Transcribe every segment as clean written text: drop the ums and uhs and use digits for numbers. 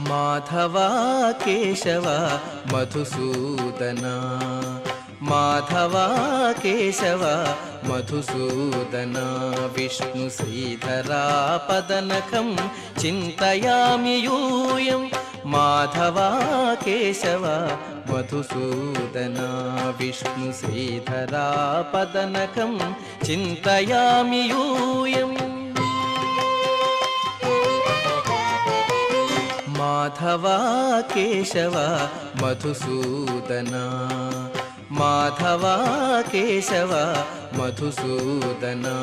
Madhava Keshava Madhusudana, Madhava Keshava Madhusudana, Vishnu శ్రీధరా పదనఖం చింతయామి యూయం. Madhava Keshava Madhusudana, Vishnu శ్రీధరా పదనఖం చింతయామి యూయం. Madhava Keshava Madhusudana, Madhava Keshava Madhusudana,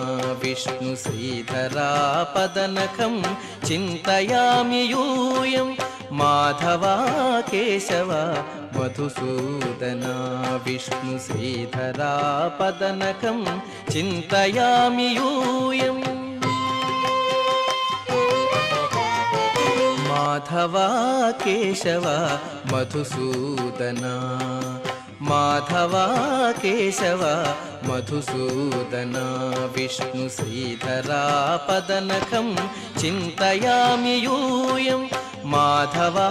Vishnu శ్రీధరా పదనఖం చింతయామి యూయం. Madhava Keshava Madhusudana, Vishnu శ్రీధరా పదనఖం చింతయామి యూయం. Madhava Keshava Madhusudana, Madhava Keshava Madhusudana, Vishnu శ్రీధరా పదనఖం చింతయామి యూయం. Madhava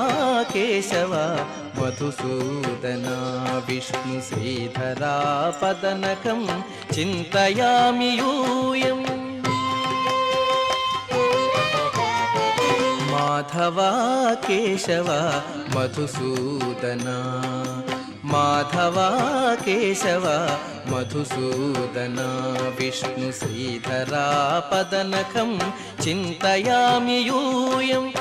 Keshava Madhusudana, Vishnu శ్రీధరా పదనఖం చింతయామి యూయం. Madhava Keshava Madhusudana, Madhava Keshava Madhusudana, Vishnu శ్రీధరా పదనఖం చింతయామి యూయం.